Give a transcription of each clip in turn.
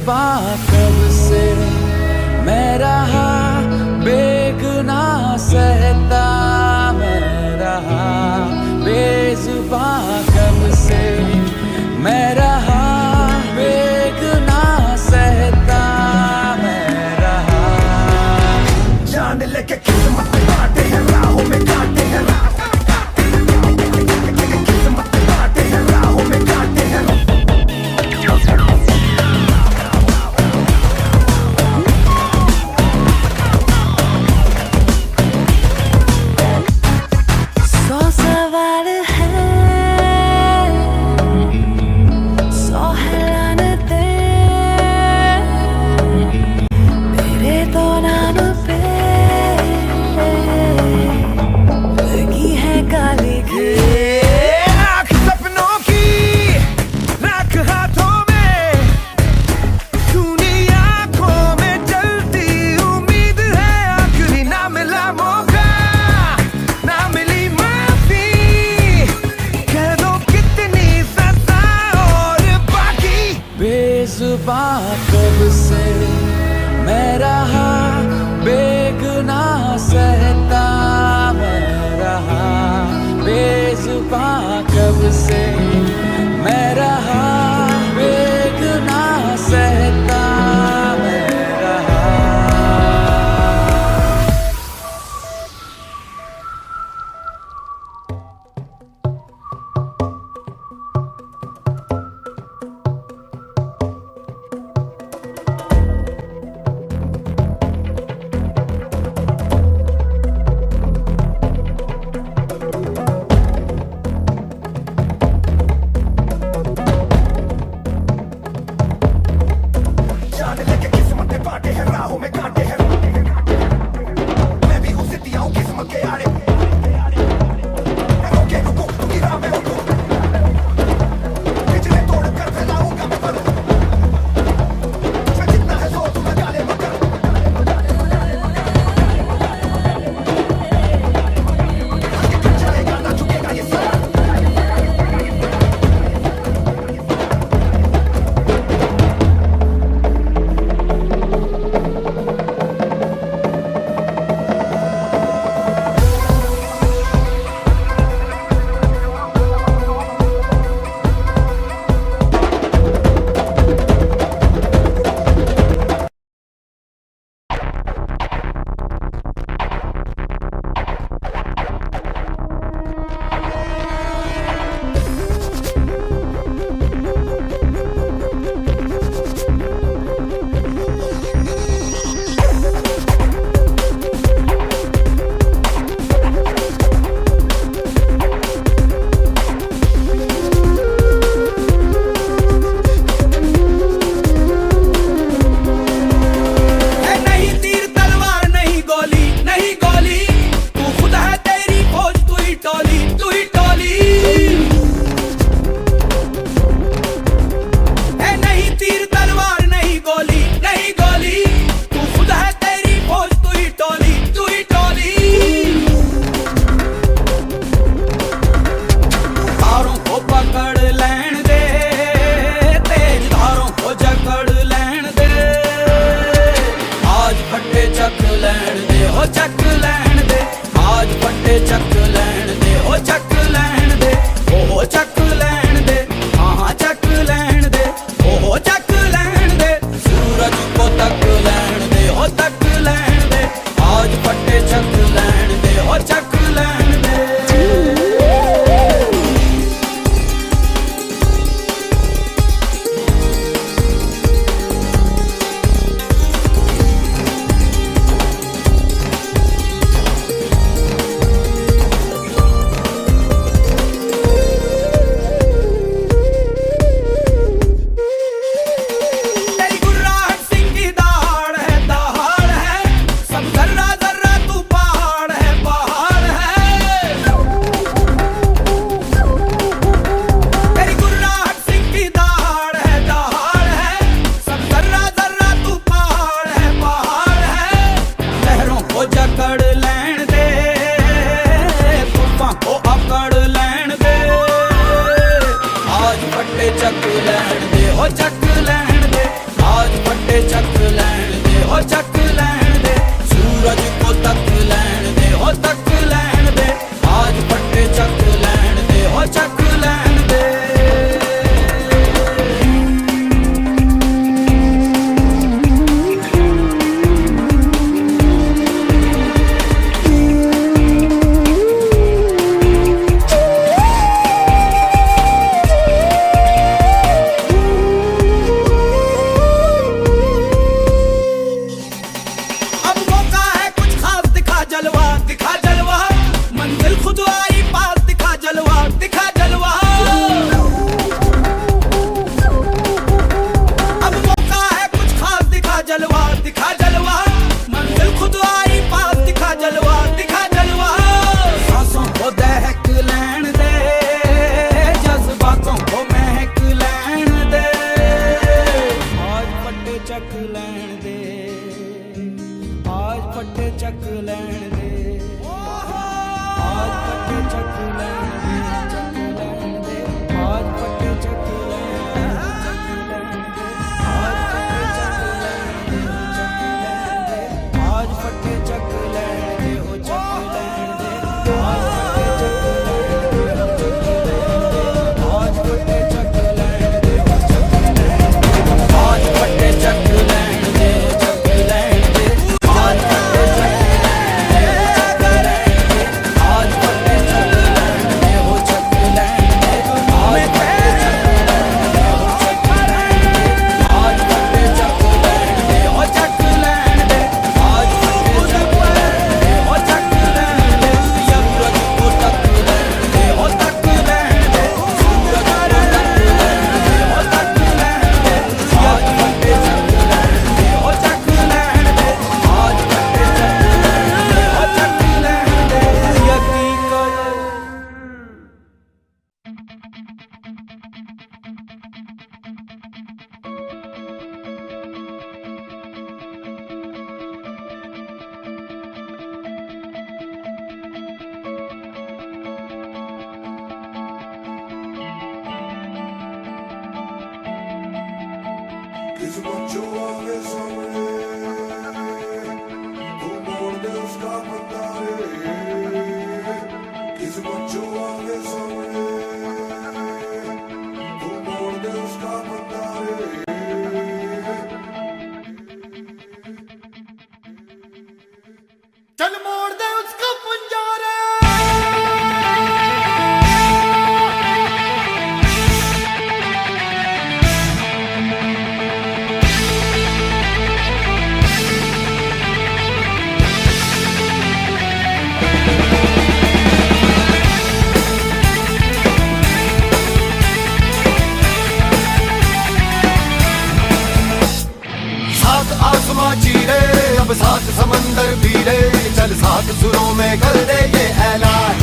बेजुबां कब से मैं रहा, बेगुनाह सहता मैं रहा, बेजुबां कब से मैं रहा, बेगुनाह सहता मैं रहा। जान लेके किस्मत में बांटे हैं, राहों में कांटे हैं, किस्मत में बांटे हैं, राहों में कांटे हैं। बेजुबां कब से मैं रहा, बेगुनाह सहता मैं रहा, बेजुबां कब से मैं रहा, बेगुनाह सहता मैं रहा। फटे चक लैण दे, आज फटे चक लैण दे, चक लैण दे, आज फटे चक लैण दे, चक लैण दे, आज फटे चक लैण दे, चक लैण दे, आज फटे चक लैण दे, ओ चक लैण दे, आज फटे चक लैण दे, ओ चक लैण दे, आज फटे चक लैण दे, ओ चक लैण दे, आज फटे चक लैण दे, ओ चक लैण दे, आज फटे चक लैण दे, ओ चक लैण दे, आज फटे चक लैण दे, ओ चक लैण दे, आज फटे चक लैण दे, ओ चक लैण दे, आज फटे चक लैण दे, ओ चक लैण दे, आज फटे चक लैण दे, ओ चक लैण दे, यमरज को तक लैण दे, ओ तक लैण दे, सूरज को तक लैण दे, ओ तक लैण दे, आज फटे चक लैण दे, ओ चक लैण दे, आज फटे चक लैण दे, ओ चक लैण दे, यकीन कर। किस बच्चों आगे सामने तू मोड़ दे उसका बंदा रे, किस बच्चों आगे सामने तू मोड़ दे उसका बंदा रे, चल मोड़ दे उसका पंजा रे। सात आसमां चीरे अब सात समंदर पीरे, चल सात सुरों में कर दे ये ऐलान,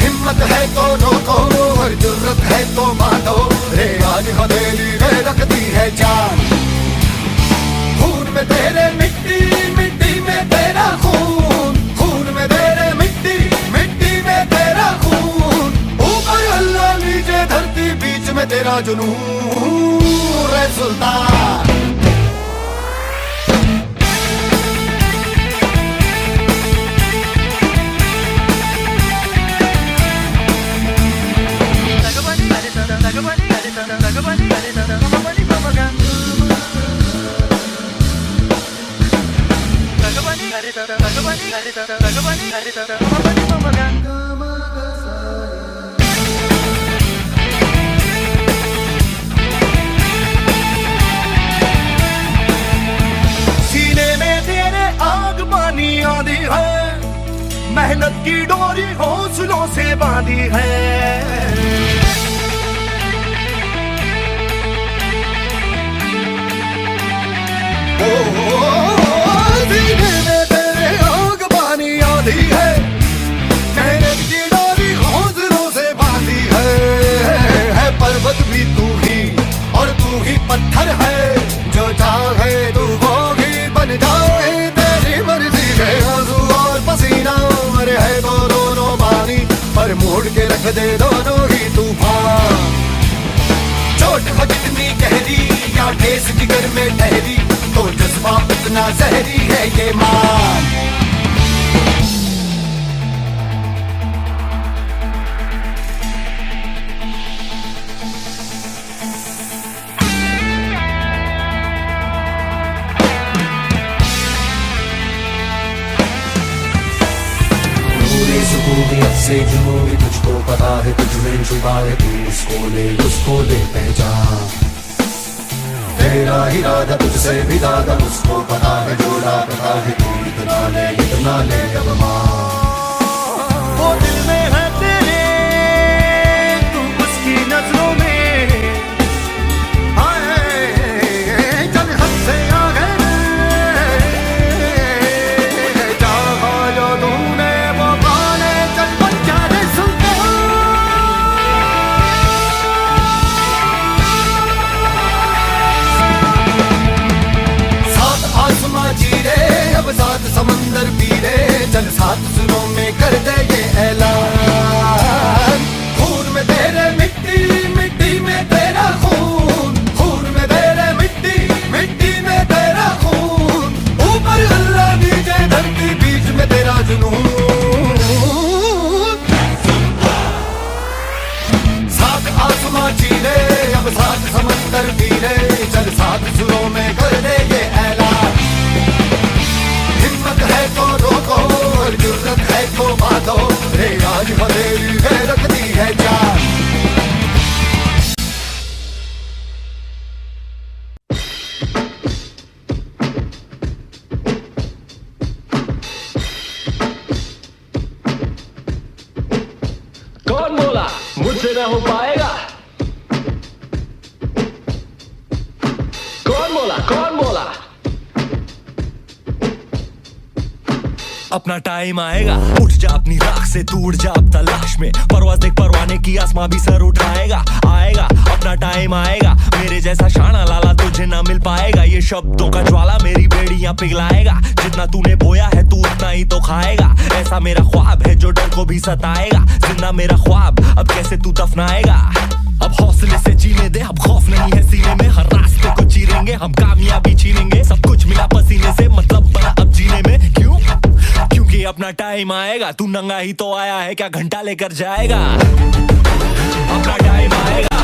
हिम्मत है तो रोको और जुर्रत है तो मानो रे, आज हथेली में रखती है जान, खून में तेरे मिट्टी मिट्टी में तेरा खून, खून में तेरे मिट्टी मिट्टी में तेरा खून, ऊपर अल्लाह नीचे धरती बीच में तेरा जुनून रे सुल्तान। सीने में तेरे आग पानी आंधी है, मेहनत की डोरी हौसलों से बांधी है, सीने में तेरे आग पानी आंधी है, मेहनत की डोरी हौसलों से बांधी है पर्वत भी तू ही और तू ही पत्थर है, जो चाहे तू वो ही बन जाए, तेरी मर्जी है आंसू और पसीना, मरे है तो दोनों पानी पर मोड़ के रख दे दोनों ही तूफान, चोट हो जितनी गहरी या ठेस जिगर में ठहरी, तो जज्बा उतना जहरी है ये मान। सुकूनियत से जुनूनी तुझको पता है, तुझ में छुपा है, तू उसको ले पहचान, तेरा इरादा तुझसे भी ज्यादा उसको पता है, जोड़ा पता है, तू इतना ले अब मान, वो दिल में है तेरे तू उसकी नजरों में, हाय चल हद से आगे चाहा जो तूने वो पाने, चल बन जा रे सुल्तान। सात आसमां मुझसे ना हो पाएगा। कौन बोला, कौन बोला? अपना टाइम आएगा, उठ जा अपनी राख से, तू उड़ जा अब तलाश में। परवाज़ देख परवाने की, आसमां भी सर उठाएगा। आएगा अपना टाइम आएगा, मेरे जैसा शाना लाला तुझे ना मिल पाएगा। ये शब्दों का ज्वाला मेरी बेड़ियां पिघलाएगा। जितना तूने बोया है तू उतना ही तो खाएगा। ऐसा मेरा ख्वाब है जो डर को भी सताएगा। जिंदा मेरा ख्वाब अब कैसे तू दफनाएगा। अब हौसले से जीने दे, अब खौफ नहीं है सीने में। हर रास्ते को चीरेंगे, हम कामयाबी छीनेंगे। सब कुछ मिला पसीने से, मतलब बना अब जीने में। क्यों? क्योंकि अपना टाइम आएगा। तू नंगा ही तो आया है, क्या घंटा लेकर जाएगा। अपना टाइम आएगा,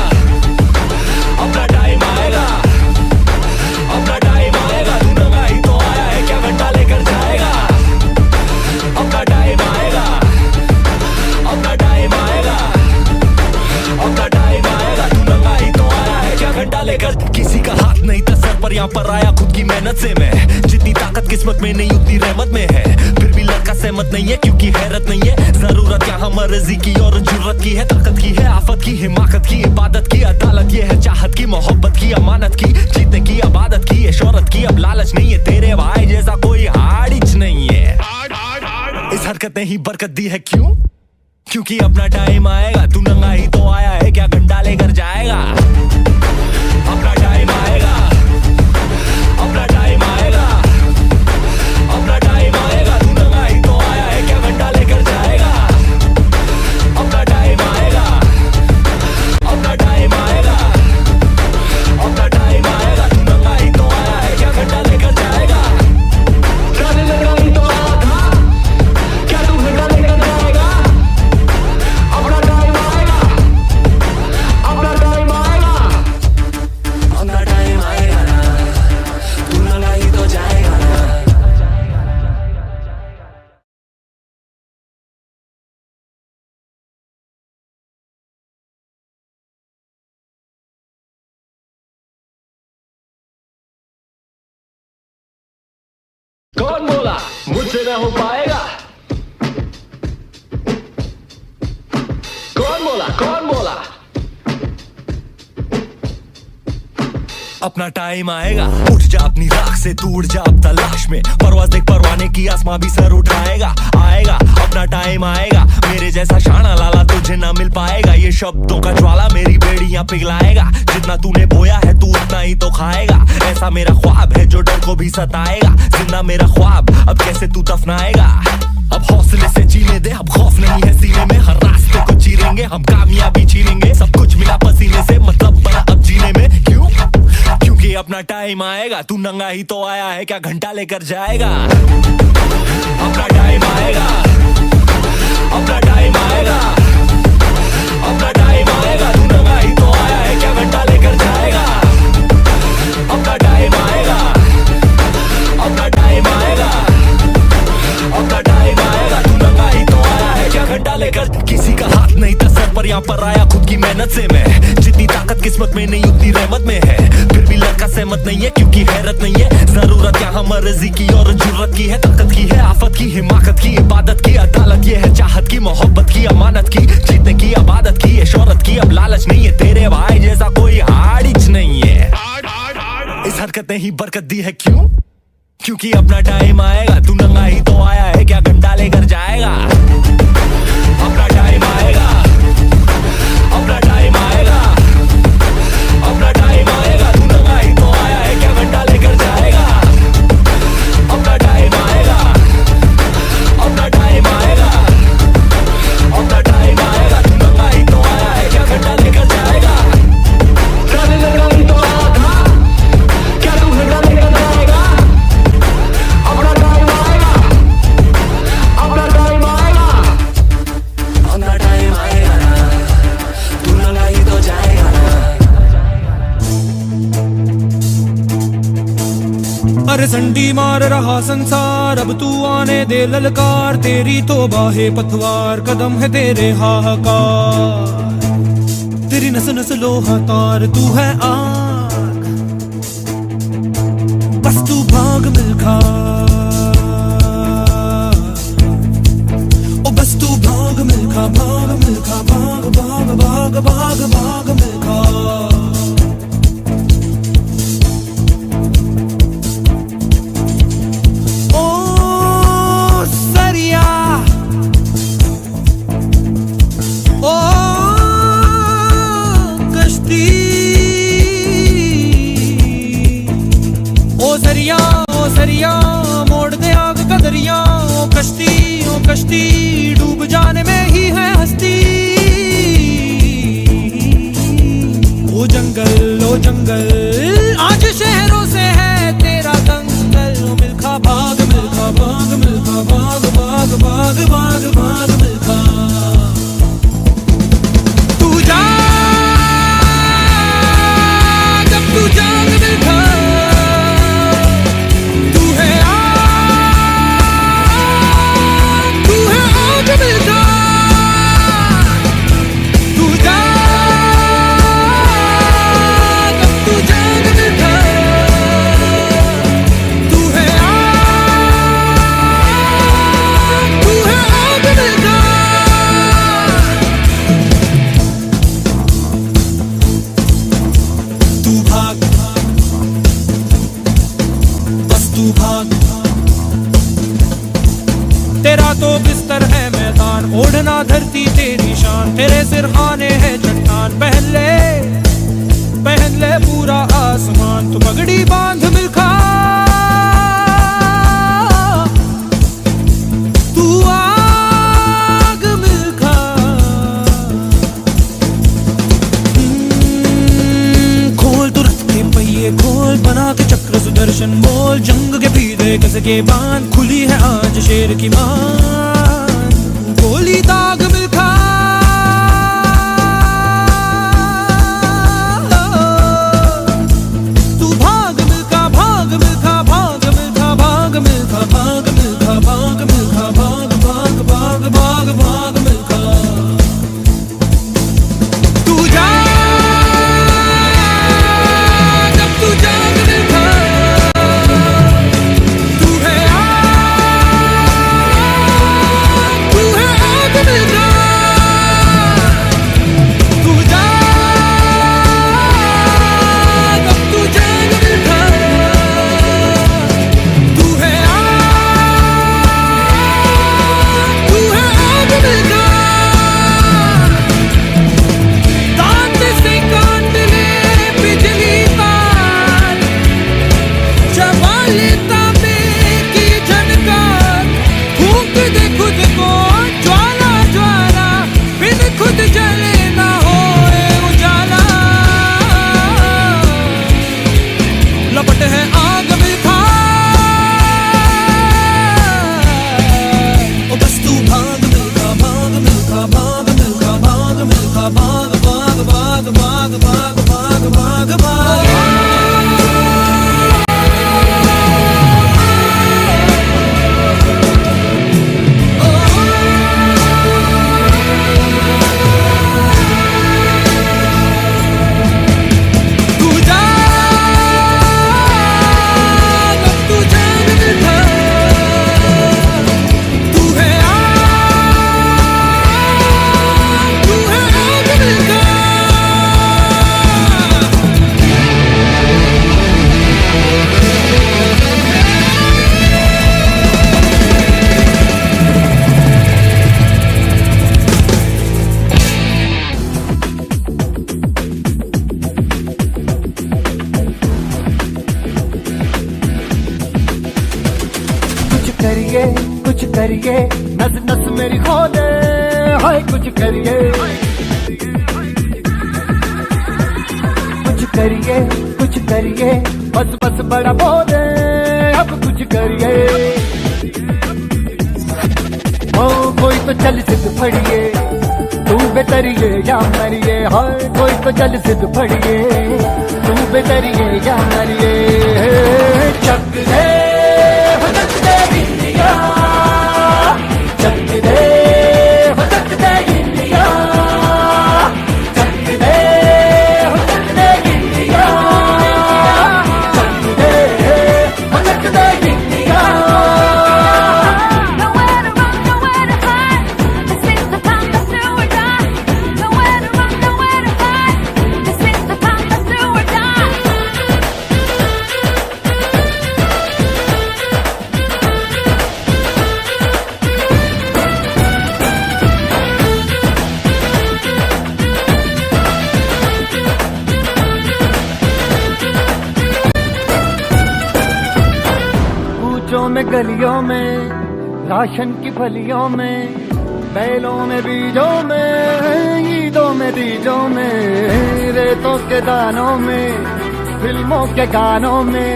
अपना टाइम आएगा, अपना टाइम आएगा। तू नंगा ही तो आया है, क्या घंटा लेकर जाएगा। अपना टाइम आएगा, अपना टाइम आएगा, अपना टाइम आएगा। तू नंगा ही तो आया है, क्या घंटा लेकर। किसी का हाथ नहीं था सर पर, यहाँ पर आया खुद की मेहनत से मैं। जितनी ताकत किस्मत में नहीं उतनी रहमत में है। फिर भी लड़का सहमत नहीं है क्योंकि हैरत नहीं है। जरूरत यहाँ मर्जी की और जुर्रत की है। ताकत की है, आफत की, हिमाकत की, इबादत की, अदालत ये है। चाहत की, मोहब्बत की, अमानत की, जीतने की, आबादत की, ये शोहरत की। अब लालच नहीं है, तेरे भाई जैसा कोई हाड़िच नहीं है। इस हरकत ने ही बरकत दी है। क्यों? क्योंकि अपना टाइम आएगा। तू नंगा ही तो आया है, क्या घंटा लेकर जाएगा। अपना टाइम आएगा, अपना टाइम आएगा, अपना टाइम आएगा। तू नंगा ही तो आया है, क्या घंटा लेकर जाएगा। अपना टाइम आएगा, अपना टाइम आएगा, अपना टाइम आएगा। तू नंगा ही तो आया है, क्या घंटा लेकर जाएगा। जाने लगा ही तो आया था, क्या तू घंटा लेकर जाएगा। अपना टाइम आएगा, अपना टाइम आएगा, अपना टाइम आएगा ना, तू नंगा ही तो जाएगा ना। कौन बोला मुझसे ना हो पाएगा। कौन बोला, कौन बोला? अपना टाइम आएगा, उठ जा अपनी राख से, तू उड़ जा अब तलाश में। परवाज़ देख परवाने की, आसमां भी सर उठाएगा। आएगा अपना टाइम आएगा, मेरे जैसा शाना लाला तुझे ना मिल पाएगा। ये शब्दों का ज्वाला मेरी बेड़ियां पिघलाएगा। जितना तूने बोया है तू उतना ही तो खाएगा। ऐसा मेरा ख्वाब है जो डर को भी सताएगा। जिंदा मेरा ख्वाब अब कैसे तू दफनाएगा। अब हौसले से जीने दे, अब खौफ नहीं है सीने में। हर रास्ते को चीरेंगे, हम कामयाबी छीनेंगे। सब कुछ मिला पसीने से, मतलब बना अब जीने में। क्यों? क्योंकि अपना टाइम आएगा। तू नंगा ही तो आया है, क्या घंटा लेकर जाएगा। अपना टाइम आएगा, अपना टाइम आएगा, अपना टाइम आएगा। तू नंगा ही तो आया है, क्या घंटा लेकर जाएगा। अपना टाइम आएगा, अपना टाइम आएगा, अपना टाइम आएगा। तू नंगा ही तो आया है, क्या घंटा लेकर। किसी का हाथ नहीं था सर पर, यहाँ पर आया खुद की मेहनत से मैं। जितनी ताकत किस्मत में नहीं उतनी रहमत में है। फिर भी लड़का सहमत नहीं है क्योंकि हैरत नहीं है। जरूरत यहाँ मर्जी की और जुर्रत की है। ताकत की है, आफत की, हिमाकत की, इबादत की, अदालत ये है। चाहत की, मोहब्बत की, अमानत की, जीतने की, आबादत की, ये शोहरत की। अब लालच नहीं है, तेरे भाई जैसा कोई हाड़िच नहीं है। इस हरकत ने ही बरकत दी है। क्यों? क्योंकि अपना टाइम आएगा। तू नंगा ही तो आया है, क्या घंटा लेकर जाएगा। अपना टाइम आएगा, अपना टाइम आएगा, अपना टाइम आएगा। तू नंगा ही तो आया है, क्या घंटा लेकर जाएगा। अपना टाइम आएगा, अपना टाइम आएगा, अपना टाइम आएगा। तू नंगा ही तो आया है, क्या घंटा लेकर जाएगा। जाने लगा ही तो आया था, क्या तू घंटा लेकर जाएगा। अपना टाइम आएगा, अपना टाइम आएगा, अपना टाइम आएगा ना, तू नंगा ही तो जाएगा ना। अरे संडी मार रहा संसार, अब तू आने दे ललकार। तेरी तौबा है पतवार, कदम है तेरे हाहाकार। तेरी नस नस लोहा तार, तू है आग, बस तू भाग मिलखा। ओ बस तू भाग मिलखा, भाग मिलखा, भाग भाग भाग। कश्ती डूब जाने में ही है हस्ती। ओ जंगल आज शहरों से है तेरा दंगल। ओ मिल्खा भाग मिल्खा भाग मिल्खा भाग भाग भाग भाग भाग मिल्खा। तू जा जब तू जाग मिल्खा। तू है आग मिल्खा। तू जा जब तू जाग मिल्खा। तू है आग मिल्खा। तू भाग बस तू भाग। तेरा तो बिस्तर है मैदान ओढ़ना धरती तेरी शान। तेरे सिरहाने है चट्टान पहन ले पूरा आसमान। तू पगड़ी बांध मिल्खा। तू आग मिल्खा। खोल तू रथ के पहिए खोल बना के चक्र सुदर्शन बोल। जंग के पीछे कस के बांध खुली है आज शेर की मान। गोली दाग मिल्खा। तू भाग मिल्खा भाग मिल्खा भाग मिल्खा भाग मिल्खा भाग मिल्खा भाग मिल्खा भाग भाग भाग भाग भाग मिल्खा। तू जा जब तू जाग मिल्खा। तू है आग मिल्खा। तू जा जब तू जाग मिल्खा। तू है आग मिल्खा। दांत से काट ले बिजली तार। चबा ले तांबे की झनकार। फूंक दे खुद को ज्वाला ज्वाला। बिन खुद जले ना होए उजाला। लपट है आग मिल्खा। ओ बस तू भाग मिल्खा भाग मिल्खा भाग मिल्खा भाग मिल्खा भाग भाग भाग भाग भाग भाग भाग भाग। तू जा जब तू जाग मिल्खा। तू है आग मिल्खा। कुछ करिए नस नस मेरी खोले। हाय कुछ करिए बस बस बड़ा बोले। अब कुछ करिए ओ कोई तो चल सिद्ध फड़िए। तू बेतरिए या मरिए। हाय कोई तो चल सिद्ध फड़िए। तू बेतरिए या मरिए। चक दे हो चक दे इंडिया। चक दे हो चक दे इंडिया। चक दे हो चक दे इंडिया। चक दे हो चक दे India. Nowhere to run, nowhere to hide. This is the time that's do or die. Nowhere to run, nowhere to hide. This is the time that's do or die. में गलियों में ration की फलियों में, बैलों में, बीजों में, ईदों में, तीजों में, रेतों के दानों में, फिल्मों के गानों में,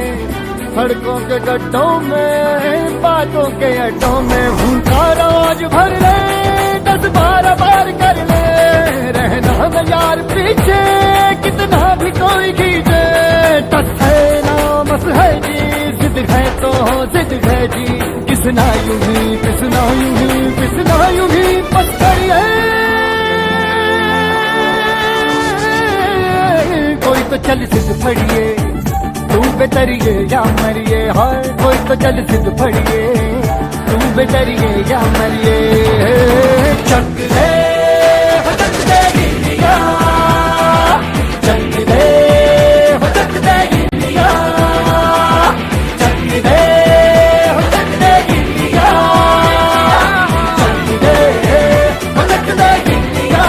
सड़कों के गड्ढों में, बातों के अड्डों में। भूखा रोज भर ले, 10-12 बार कर ले, रहना न यार पीछे, कितना भी कोई खींचे। टस है ना मस है जी, जिद है तो जिद है जी, किसना यूं ही पिसना यूं ही पिसना यूं ही पत्थर है। कोई तो चल सिद्ध फड़िए, तू बेतरिए या मरिए, हाय कोई तो चल सिद्ध फड़िए, तू बेतरिए या मरिए। चक दे हो चक दे गिलिया, चक दे हो चक दे गिलिया, चक दे हो चक दे गिलिया, चक दे हो चक दे गिलिया।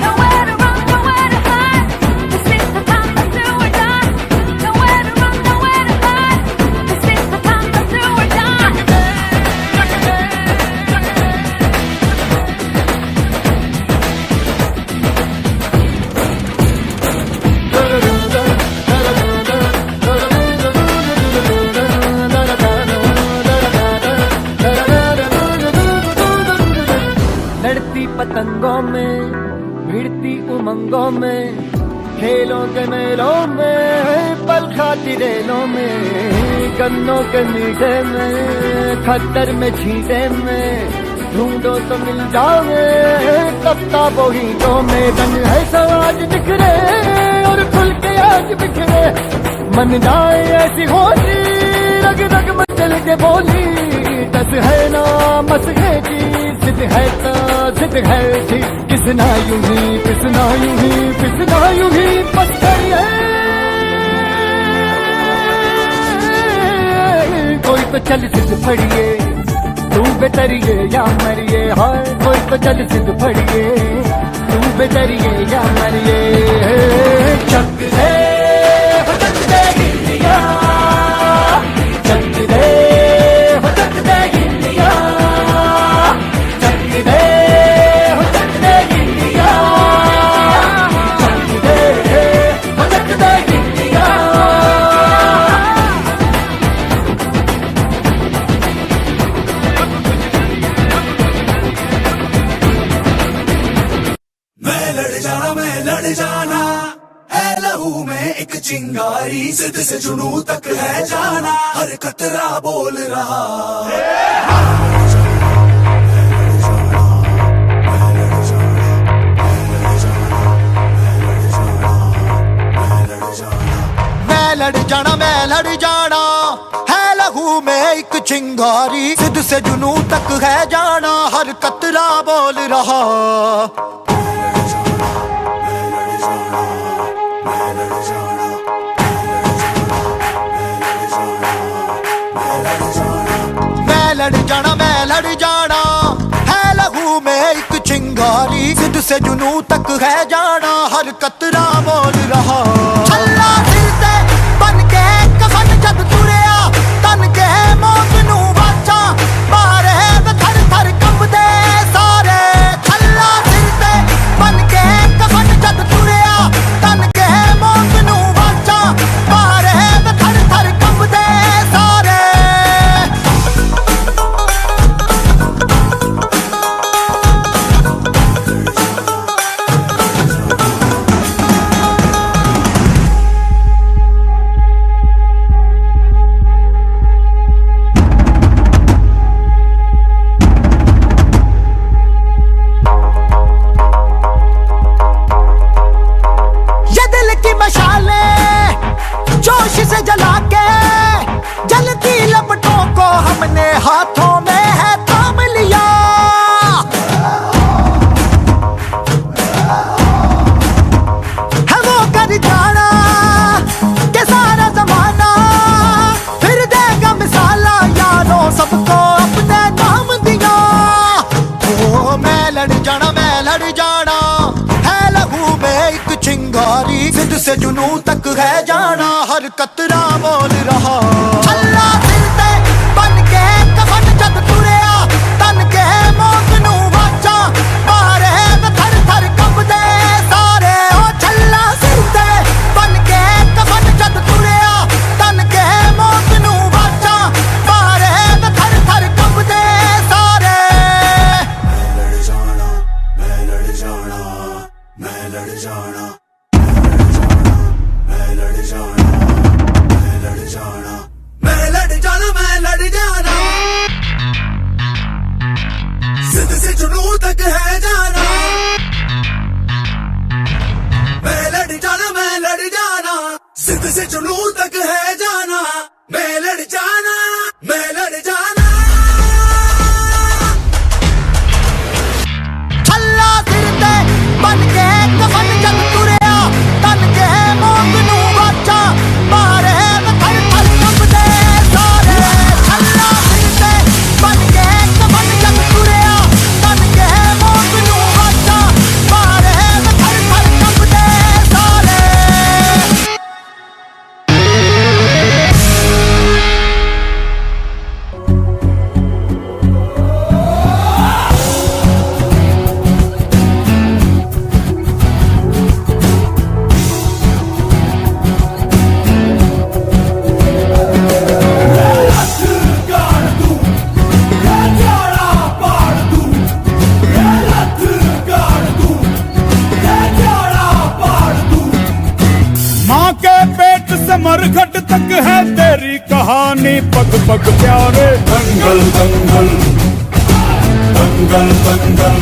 Nowhere to run, nowhere to hide. This is the time to do or die. Nowhere to run, nowhere to hide. This is the time to do or die. लड़ती पतंगों में, भिड़ती उमंगों में, खेलों के मेलों में, पल खाती रेलों में, गन्नों के मीठे में, खद्दर में छींटे में, ढूंढो तो मिल जाओगे तब बोहीटों में। रंग है समाज बिखरे और खुल के आज बिखरे, मन जाए ऐसी होली, रग रग मचल के बोली। टस है ना मस है जी, जिद है तो जिद है जी, किसना यूं ही पिसना यूं ही पिसना यूं ही पत्थर है। कोई तो चल सिद्ध फड़िए, तू बेतरिए या मरिए, हाय कोई तो चल सिद्ध फड़िए, तू बेतरिए या मरिए। चक दे हो चक दे गिलिया, चक दे हो चक दे गिलिया, चक दे हो चक दे गिलिया, चक दे हो चक दे गिलिया। मैं लड़ जाना है लहू में एक चिंगारी, जिद से जुनू तक है जाना, हर कतरा बोल रहा। मैं लड़ जाना है लहू में एक चिंगारी, जिद से जुनू तक है जाना, हर कतरा बोल रहा। मैं लड़ जाना है लहू में एक चिंगारी, जिद से जुनू तक है जाना, हर कतरा बोल रहा। छल्ला सिर ते बन के कफन जद तुरिया, तन के मौत नू वाचा, मारे थर थर कंबदे सारे। छल्ला सिर ते बन के कफन जद तुरिया, तन के मौत नू वाचा, मारे थर थर कंबदे सारे। हाथों में है थाम लिया, है वो कर जाना के सारा जमाना, फिर देगा मिसाला यारों सबको अपने नाम दिया। ओ मैं लड़ जाना है लहू में एक चिंगारी, जिद से जुनू तक है जाना, हर कतरा बोल रहा। अल्लाह दिल ते बन के मरघट तक है तेरी कहानी, पग पग प्यारे। दंगल दंगल दंगल दंगल,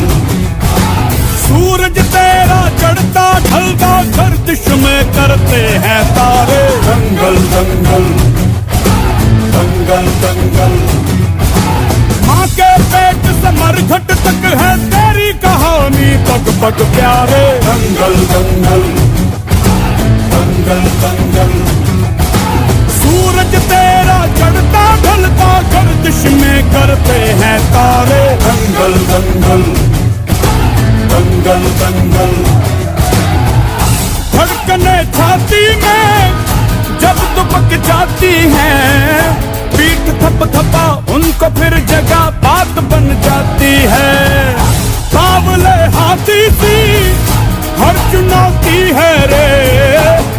सूरज तेरा चढ़ता ढलता गर्दिश में करते हैं तारे। दंगल दंगल दंगल दंगल, माँ के पेट से मरघट तक है तेरी कहानी, पग पग प्यारे। दंगल दंगल दंगल दंगल, सूरज तेरा चढ़ता ढलता गर्दिश में करते हैं तारे। दंगल दंगल दंगल दंगल, धड़कने छाती में जब दुबक जाती हैं, पीठ थप थपा उनको फिर जगह बात बन जाती है। सावले हाथी सी हर चुनौती है रे,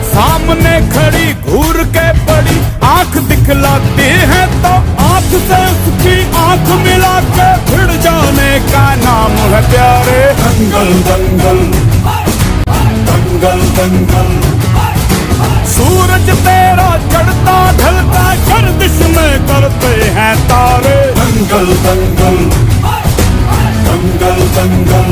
सामने खड़ी घूर के बड़ी आंख दिखलाती है, तो आंख से उसकी आंख मिला के भिड़ जाने का नाम है प्यारे। दंगल दंगल दंगल दंगल, सूरज तेरा चढ़ता ढलता गर्दिश में करते हैं तारे। दंगल दंगल दंगल दंगल,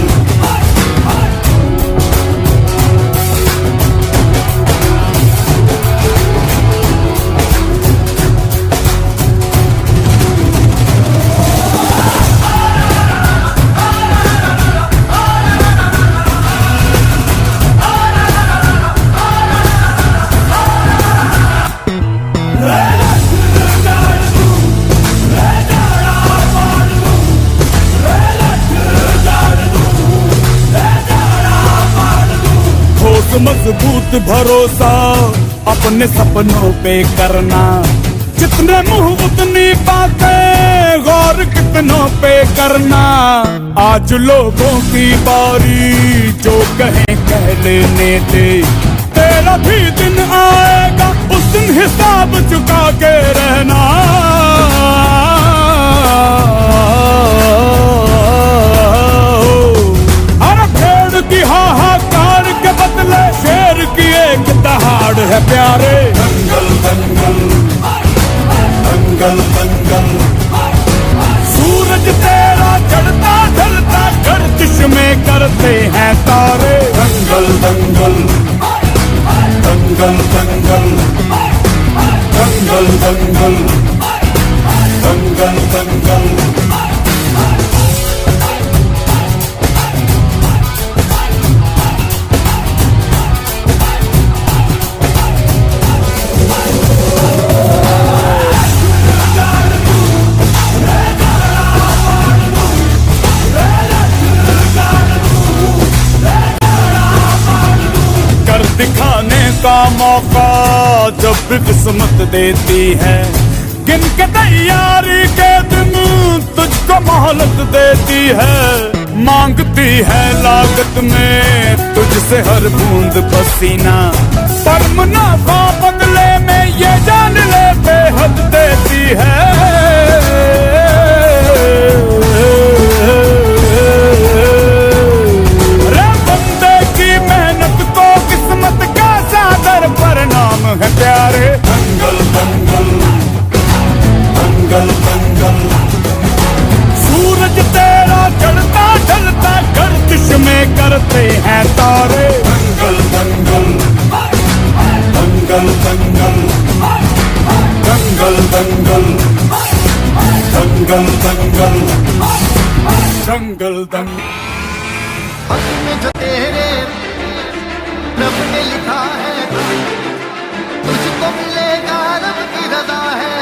मजबूत भरोसा अपने सपनों पे करना, जितने मुंह उतनी बातें, गौर कितनों पे करना। आज लोगों की बारी, जो कहें कह लेने दे, तेरा भी दिन आएगा उस दिन हिसाब चुका के रहना। अरे भेड़ की हाहाकार के बदले शेर की एक दहाड़ है प्यारे। दंगल दंगल दंगल दंगल, सूरज तेरा चढ़ता ढलता गर्दिश में करते हैं तारे। दंगल दंगल दंगल दंगल दंगल दंगल दंगल दंगल, दिखाने का मौका जब भी किस्मत देती है, गिन के तैयारी के दिन तुझको मोहलत देती है। मांगती है लागत में तुझसे हर बूंद पसीना, पर मुनाफा बदले में ये जान ले बेहद देती है। परिणाम है प्यारे। दंगल दंगल दंगल दंगल, सूरज तेरा चढ़ता ढलता गर्दिश में करते हैं तारे। दंगल दंगल दंगल दंगल दंगल दंगल दंगल दंगल दंगल दंगल। में जो तेरे रब ने लिखा है, तुझको मिलेगा रब की रज़ा है।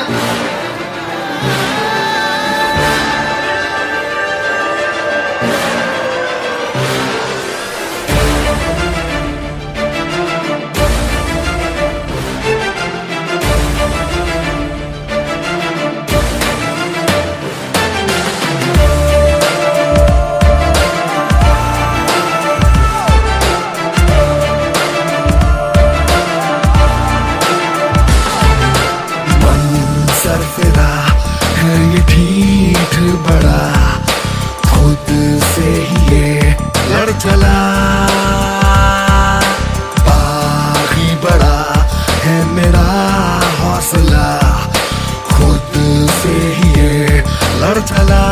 चला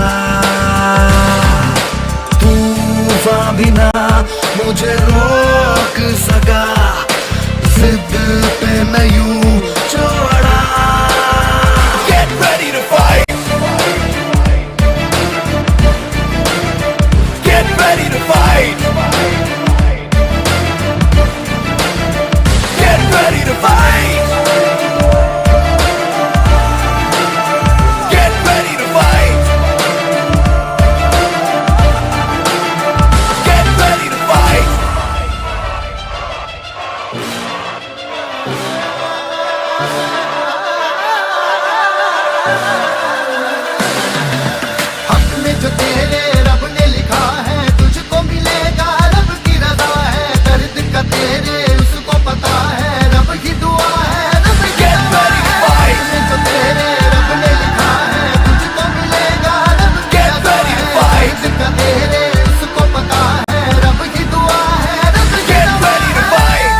तूफान भी ना मुझे रोक सका जिद पे मैं यूं छोड़ा Get ready to fight Get ready to fight Get ready to fight Get ready to fight Get ready to fight हक में जो तेरे रब ने लिखा है तुझको मिलेगा रब की रजा है दर्द का तेरे उसको पता है रब की दुआ है रब की Get ready to fight हक में जो तेरे रब ने लिखा है तुझको मिलेगा रब की Get रजा ready to है fight दर्द का तेरे उसको पता है रब की दुआ है रब की Get रजा ready to है fight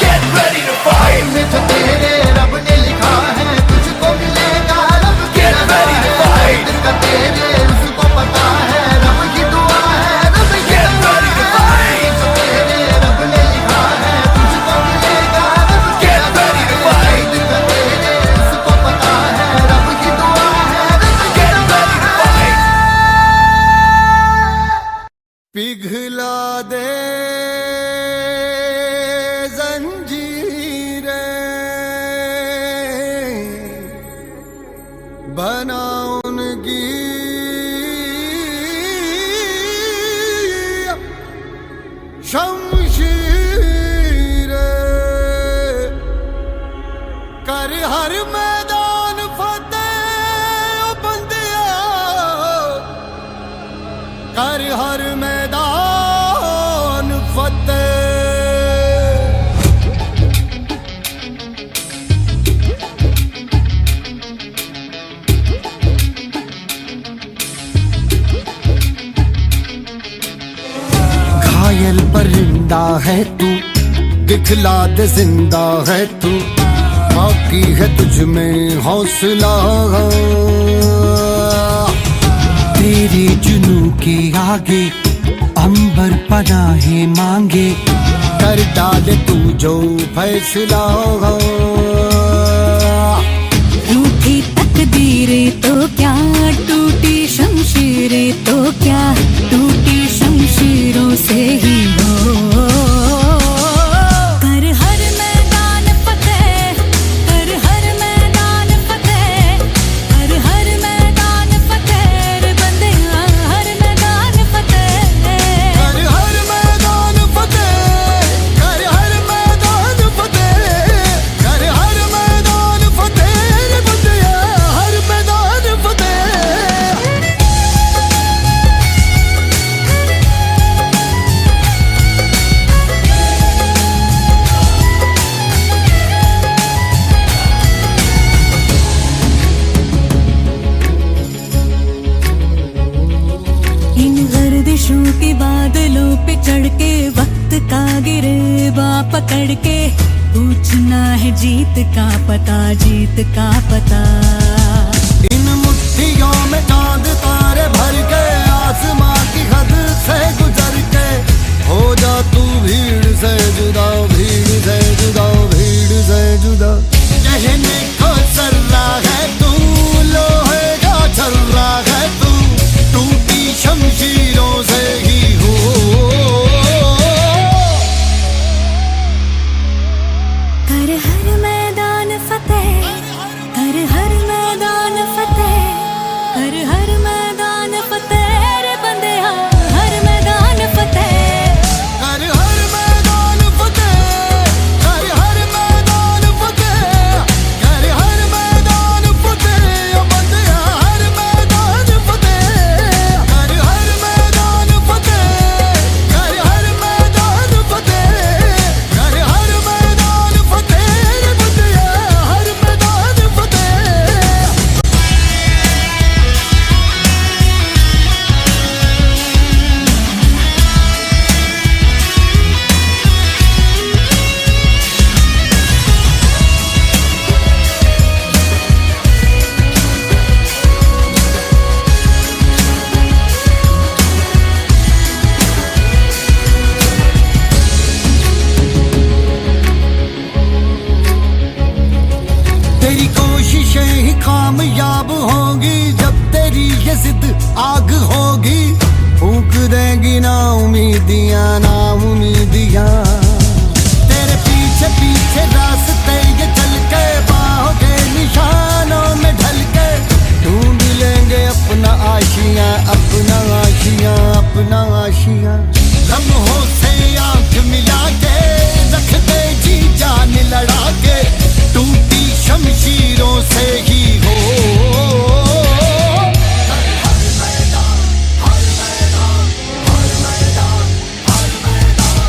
Get ready to fight में जो तेरे रब ने लिखा है तुझको मिलेगा रब की Get रजा ready to है fight दर्द का तेरे उसको पता है रब की दुआ है रब की Get रजा ready to है fight जो तेरे रब ने लिखा है तुझको मिलेगा रब की Get रजा ready to है fight दर्द का तेरे उसको पता है रब की दुआ है रब की Get रजा ready to है fight पिघला दे जंजीरें बना उनकी शमशीरें कर हर मैदान फतेह ओ बंदिया कर हर मैदान फतेह घायल परिंदा है तू दिखला दे जिंदा है तू बाकी है तुझ में हौसला तेरे जुनू के आगे अंबर पनाहे मांगे कर डाले तू जो फैसला रूठी तकदीरें तो क्या टूटी शमशीरें तो क्या टूटी शमशीरों से ही हो कर हर मैदान फतेह कर हर मैदान फतेह कर हर मैदान फतेह रे बंदिया हर मैदान फतेह कर हर मैदान फतेह कर हर मैदान फतेह कर हर मैदान फतेह रे बंदिया हर मैदान फतेह इन गर्दिशों के बादलों पे चढ़ के वक्त का गिरेबा पकड़ के पूछना है जीत का पता जीत का पता इन मुट्ठियों में चांद तारे भर के आसमां की हद से गुजर के हो जा तू भीड़ से जुदा भीड़ से जुदा भीड़ से जुदा कहने को चल रहा है तू लोहे का चल रहा है तू टूटी शमशीरों से ही हो कर हर मैदान फतेह कर हर मैदान फतेह कर हर मैदान फतेह रे बंदिया हर मैदान फतेह कर हर मैदान फतेह कर हर मैदान फतेह कर हर मैदान फतेह ओ बंदिया हर मैदान फतेह कर हर मैदान फतेह कर हर मैदान फतेह कर हर मैदान फतेह रे कोशिशें ही कामयाब होंगी जब तेरी ये जिद आग होगी। फूंक देंगी ना उम्मीदियां ना उम्मीदियां। तेरे पीछे पीछे रास्ते ये चल के बाहों के निशानों में ढल के ढूंढ लेंगे अपना आशियां अपना आशियां अपना आशियां। लम्हों से आंख मिला के रख दे जी जान लड़ा के टूटी शमशीरों से ही हो।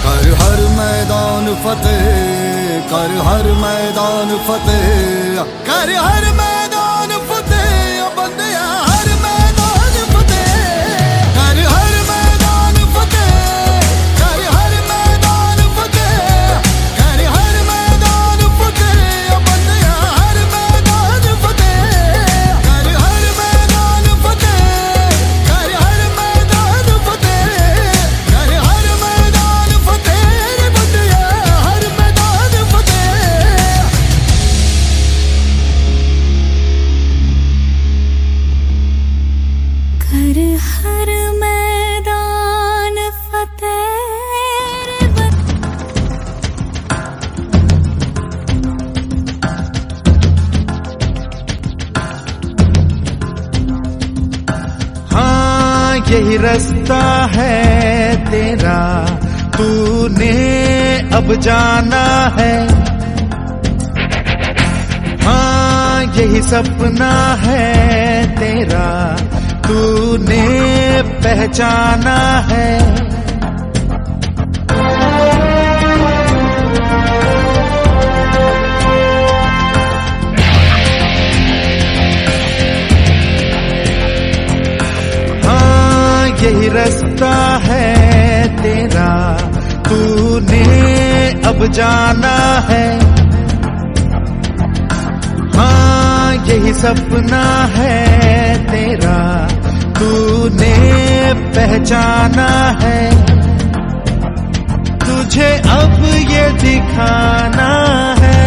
कर हर मैदान फतेह कर हर मैदान फतेह कर हर मैदान फतेह बंदिया हर मैदान फतेह कर हर मैदान फतेह कर हर मैदान फतेह कर हर मैदान फतेह बंदिया हर मैदान फतेह कर हर मैदान फतेह कर हर मैदान फतेह कर हर मैदान फतेह बंदिया हर मैदान फतेह। कर हर मैदान फतेह हाँ यही रास्ता है तेरा तूने अब जाना है। हाँ यही सपना है तेरा तूने पहचाना है। हाँ यही रास्ता है तेरा तूने अब जाना है। हाँ यही सपना है तेरा तूने पहचाना है। तुझे अब ये दिखाना है।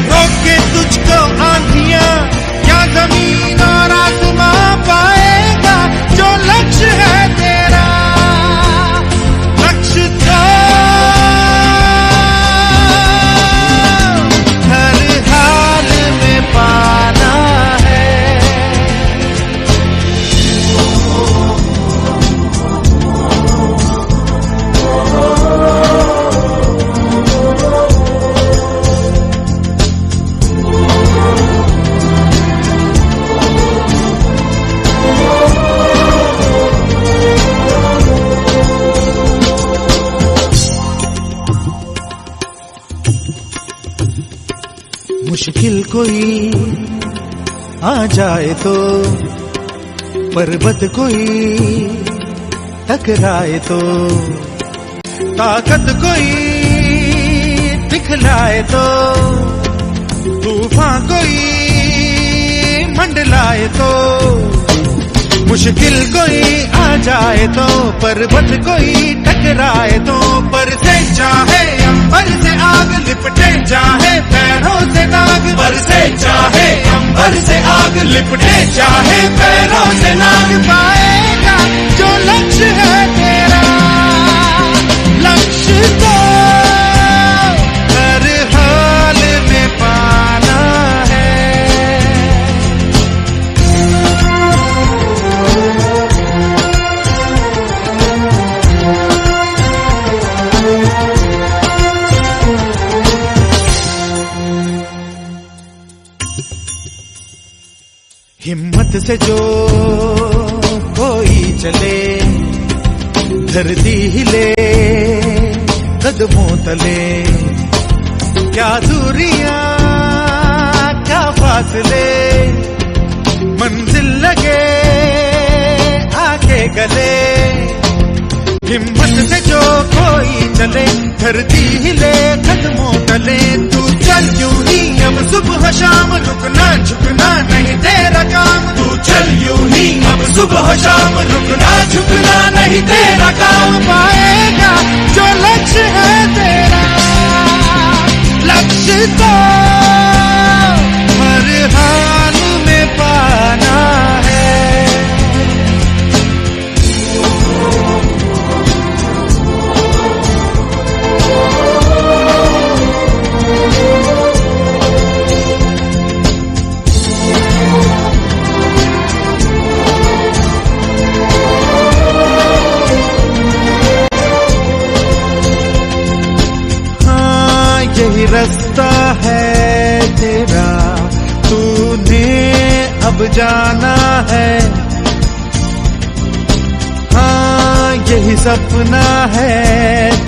रोके तुझको आंधियां क्या जमीन और आसमां पाएगा जो लक्ष्य है तेरा लक्ष्य तो हर हाल में पाना है। मुश्किल कोई आ जाए तो पर्वत कोई टकराए तो ताकत कोई दिखलाए तो तूफान कोई मंडलाए तो मुश्किल कोई आ जाए तो पर्वत कोई टकराए तो पर से चाहे अंबर से आग लिपटे चाहे पैरों से नाग पर से चाहे अंबर से आग लिपटे चाहे पैरों से नाग पाएगा जो लक्ष्य है तेरा लक्ष्य तो हर हाल में पाना है। हिम्मत से जो कोई चले धरती हिले कदमों तले क्या दूरियां क्या फासले मंजिल लगे आगे गले। हिम्मत से जो कोई चले धरती हिले कदमों तले तू चल यूं ही अब सुबह शाम रुकना झुकना नहीं तेरा काम। तू चल यूं ही अब सुबह शाम रुकना झुकना नहीं तेरा काम पाएगा जो लक्ष्य यही सपना है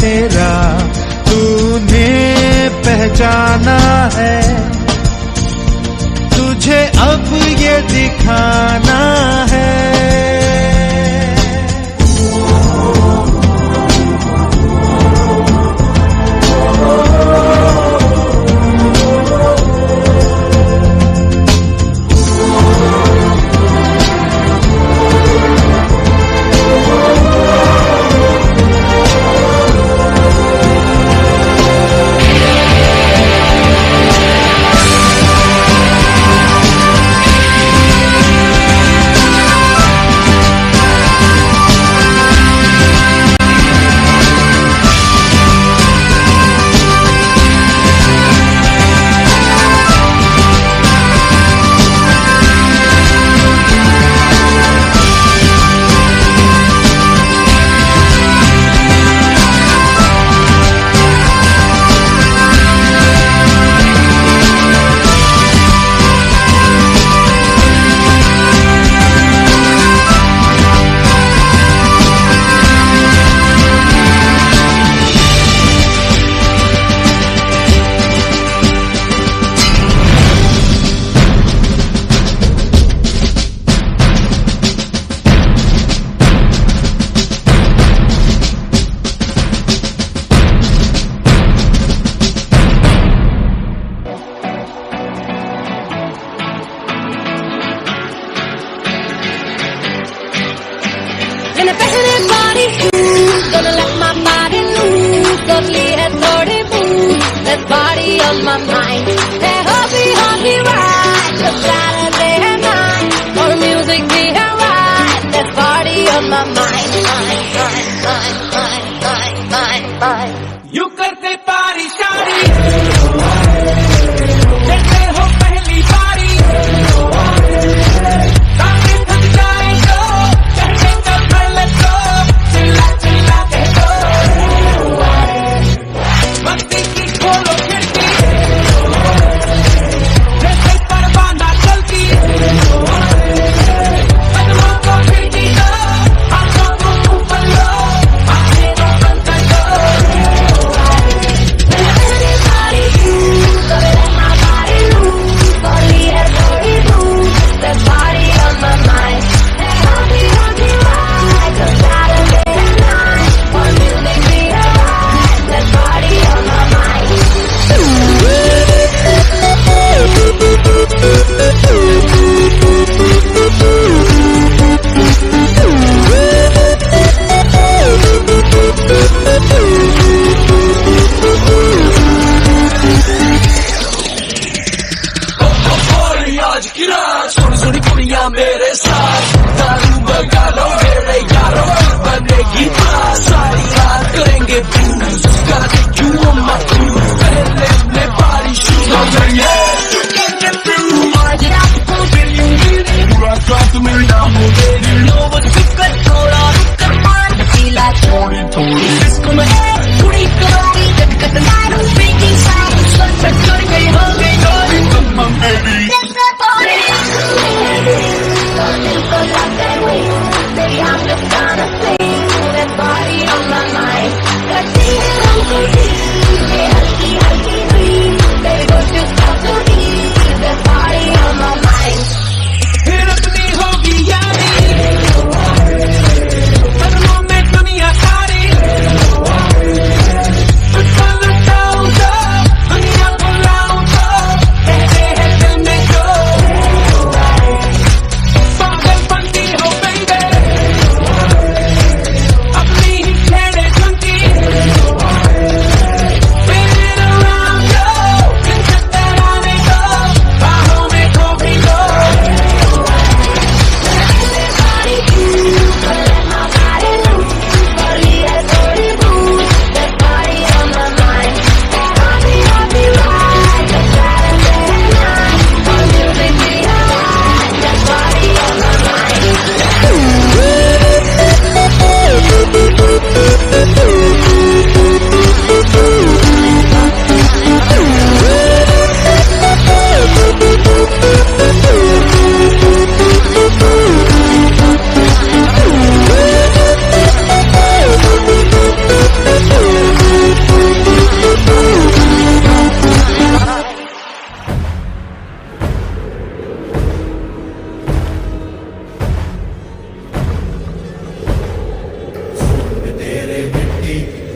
तेरा, तूने पहचाना है, तुझे अब ये दिखाना है। मैंने पहले बारी gonna let my body loose, कर ली है थोड़ी booze, that body on my mind, है hobby right, just Saturday night, और music भी है right, that body on my mind, mind. You करते पारी शारी, जैसे हो पहली बारी, सामने थक जाए तो कहने का पहले तो चिल्ला चिल्ला कह दो, मस्ती की खोलो खिड़की, जैसे परवाना चलती, कदमों को खींची दो, आंखों को ऊपर लो, आंखें को बंद कर दो।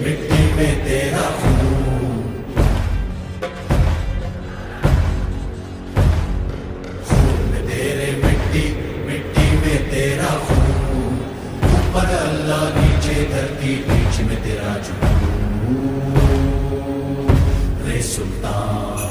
मिट्टी में तेरा खून में तेरे मिट्टी मिट्टी में तेरा खून ऊपर अल्लाह नीचे धरती बीच में तेरा जुनून रे सुल्तान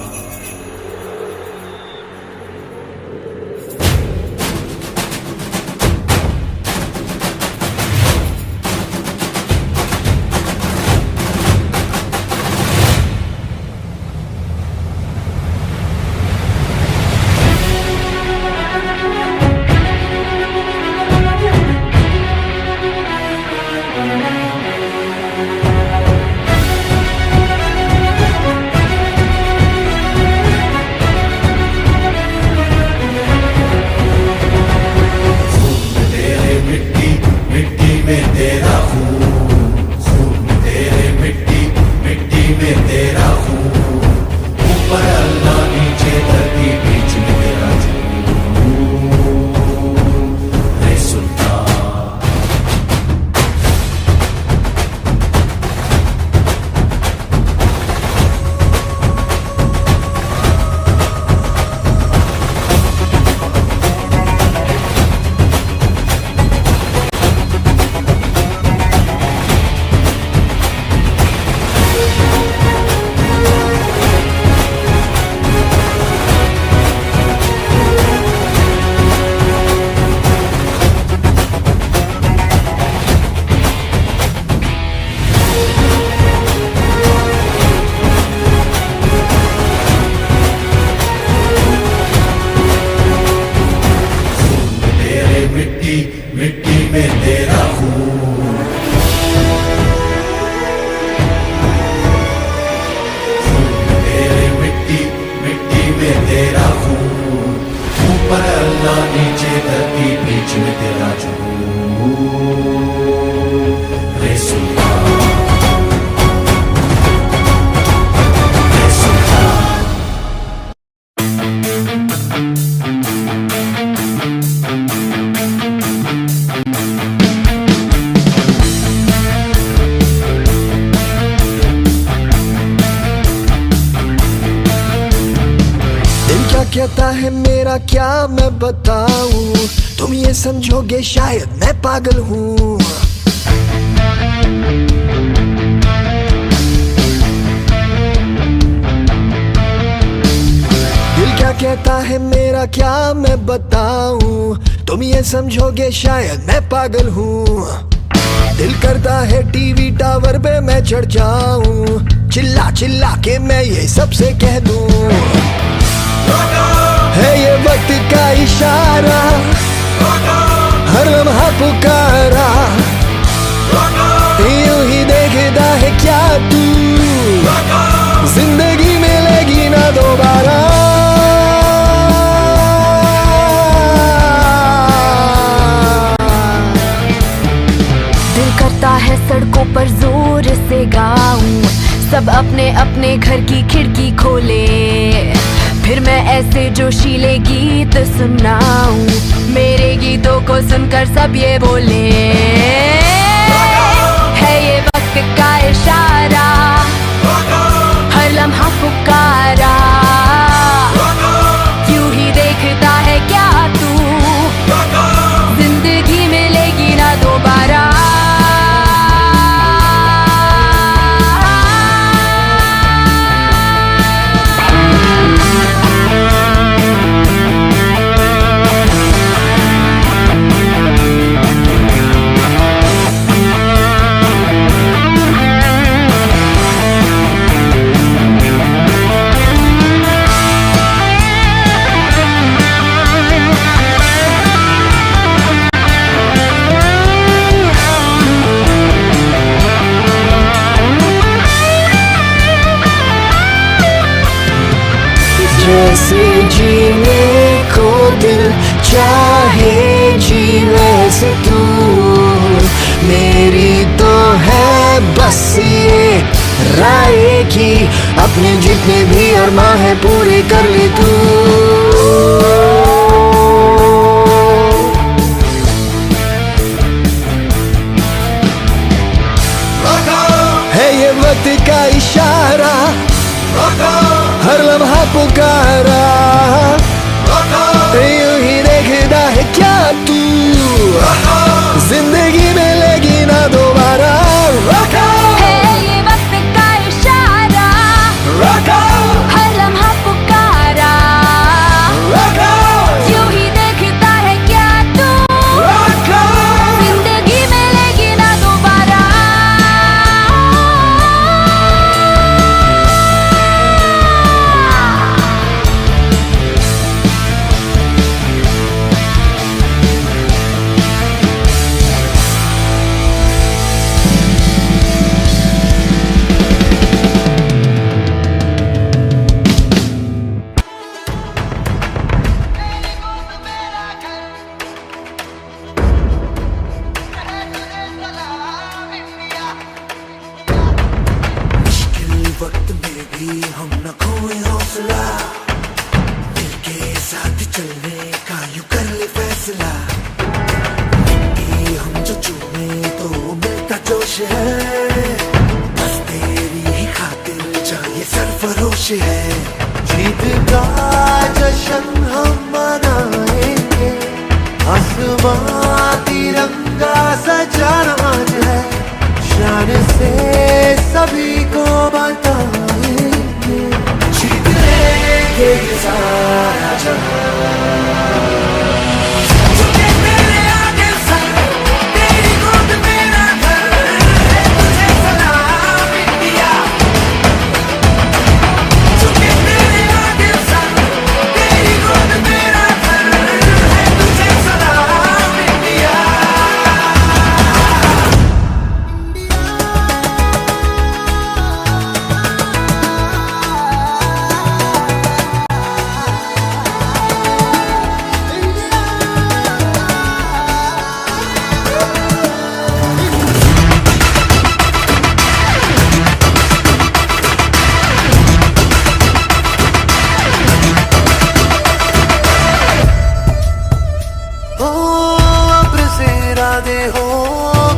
मिट्टी में तेरा खून में तेरे मिट्टी मिट्टी में तेरा खून ऊपर अल्लाह नीचे धरती बीच में तेरा जुनून रे सुल्तान मिट्टी मिट्टी में तेरा खून तेरे मिट्टी मिट्टी में तेरा खून ऊपर अल्लाह नीचे धरती बीच में तेरा जुनून रे सुल्तान रे सुल्तान कहता है मेरा क्या मैं बताऊं तुम ये समझोगे शायद मैं पागल हूँ दिल क्या कहता है मेरा क्या मैं बताऊं तुम ये समझोगे शायद मैं पागल हूँ दिल करता है टीवी टावर पे मैं चढ़ जाऊं चिल्ला चिल्ला के मैं ये सबसे कह दूं है ये वक्त का इशारा हर लम्हा पुकारा यूं ही देखता है क्या तू जिंदगी मिलेगी ना दोबारा दिल करता है सड़कों पर जोर से गाऊं सब अपने अपने घर की खिड़की खोले फिर मैं ऐसे जोशीले गीत सुनाऊं मेरे गीतों को सुनकर सब ये बोले है ये वक्त का इशारा हर लम्हा पुकारा यूं ही देखता है क्या तू जिंदगी मिलेगी ना दोबारा जैसे जीने को दिल चाहे जी वैसे तू मेरी तो है बस ये राय की अपने जितने भी अरमां है पूरे कर ले तू है ये वक्त का इशारा, हर लम्हा पुकारा, यूं ही देखता है क्या तू, जिंदगी मिलेगी ना दोबारा। है ये वक्त का इशारा, हर लम्हा पुकारा, यूं ही देखता है क्या तू, जिंदगी मिलेगी ना दोबारा। वक्त में भी हम न खोए हौसला, मिलके साथ चलने का यूं कर ले फैसला। मिट्टी हम जो चूमे तो मिलता जोश है, बस तेरी ही खातिर चाहिए सरफरोश है। जीत का जश्न हम मनाएंगे, आसमां तिरंगा सजाना आज है, शान से सभी को बताएंगे, जीत लेंगे ये सारा जहां। झुके तेरे आगे सर, तेरी गोद मेरा घर है, तुझे सलाम इंडिया। झुके तेरे आगे सर, तेरी गोद मेरा घर है, तुझे सलाम इंडिया।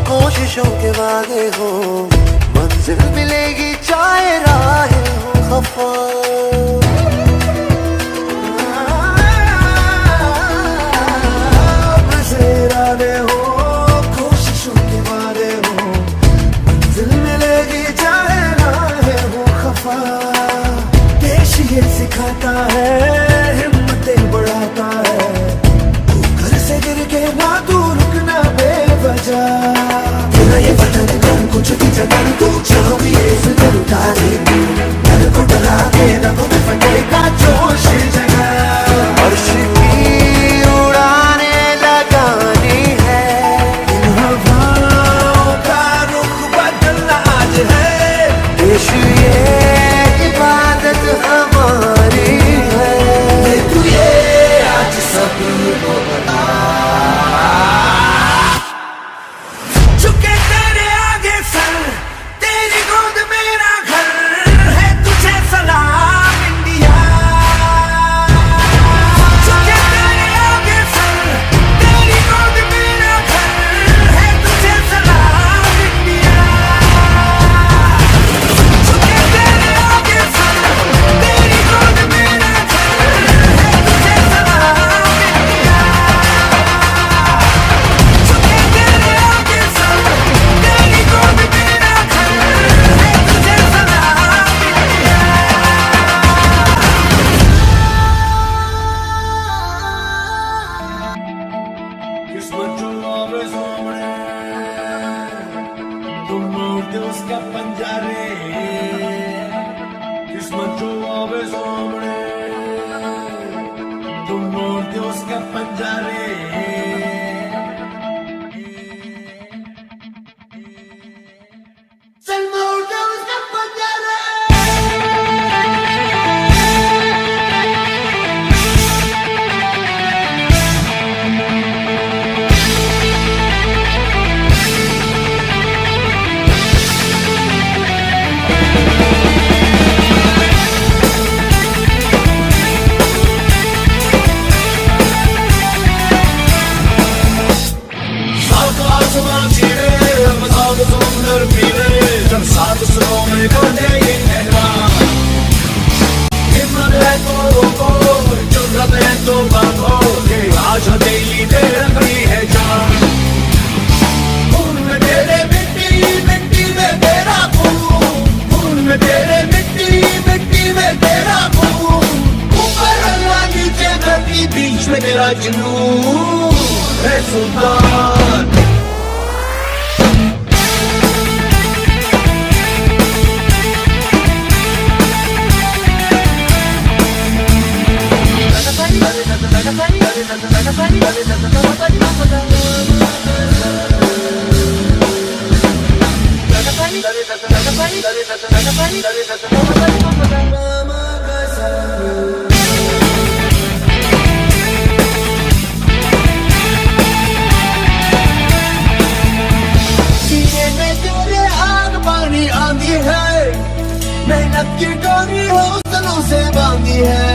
कोशिशों के वादे हो, मंजिल मिलेगी चाहे राहें हो खफा। इरादे हो, कोशिशों के वादे हो, मंजिल मिलेगी चाहे राहें हो खफा। देश ये सिखाता है, हिम्मतें बढ़ाता है, तू घर से गिर के ना तू रुकना बेवजह। ये वतन कर कुछ भी जगह तू चाहोगी इस दिल उतारे, दिल को डरा के रंगों में फटेगा जोश जगह। अर्श की उड़ाने लगानी है, इन हवाओं का रुख बदलना आज है, देश ये इबादत हमारी है। तू ये आज सबको बता, तेरी गोद मेरा घर है, तुझे सलाम इंडिया। झुके तेरे आगे सर, तेरी गोद मेरा घर है, तुझे सलाम इंडिया। झुके तेरे आगे सर, तेरी गोद मेरा घर है, तुझे सलाम इंडिया। झुके तेरे आगे सर, तेरी गोद मेरा घर है, तुझे सलाम इंडिया। किस्मत जो आवे सामने, तुम मोड़ते उसका पंजा रे। किस्मत जो आवे सामने, तुम मोड़ते उसका पंजा रे। चल मोड़ते उसका पंजा रे। सात आसमान चीरे, मसाल समुंदर पीले, जब सात सुनो तो बांधो के आज हथेली पे रख रही है जान। खून में तेरे मिट्टी मिट्टी में तेरा खून, खून में तेरे मिट्टी मिट्टी में तेरा खून। ऊपर अल्लाह नीचे धरती बीच में तेरा जुनून है सुल्तान। सीने में तेरे आग पानी आंधी है, मेहनत की डोरी हौसलों से बांधी है।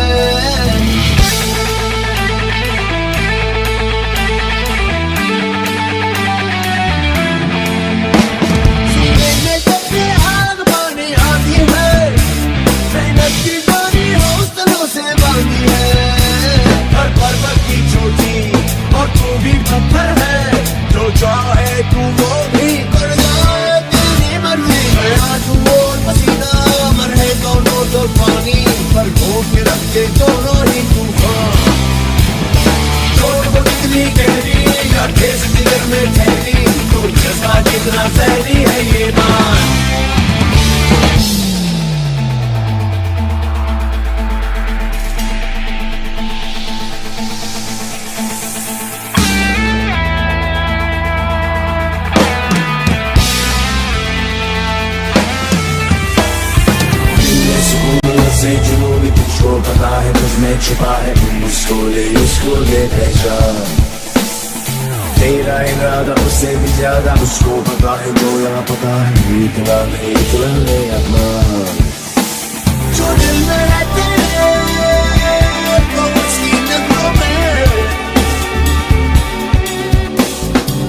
पत्थर है जो चाहे तू वो भी कर जाए तेरी मर्जी। आंसू और पसीना अमर है दोनों तो पानी पर घोट के रखे दोनों ही तूफान। चोट को कितनी गहरी या ठेस जिगर में ठहरी, तो जैसा जितना सहरी है ये बात। से जुनून तुझको पता है तुझ में छिपा है, उसको ले पहचान। तेरा इरादा उससे भी ज्यादा उसको पता है, जो यहाँ पता है इतना नहीं तुलने अपना। जो दिल में रहते तो उसकी नजरों में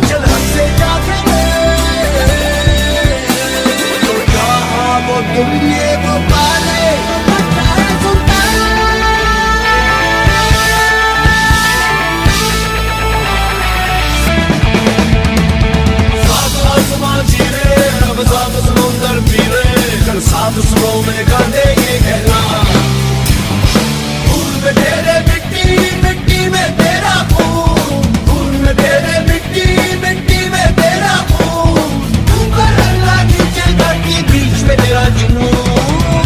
चल हमसे जाके तो जहाँ वो दुनिया वो पाले। सात समुंदर पीरे चल सात सुरों में गा दे ये कहना। खून में तेरे मिट्टी मिट्टी में तेरा खून, खून में तेरे मिट्टी मिट्टी में तेरा खून। ऊपर अल्लाह नीचे धरती बीच में तेरा जुनून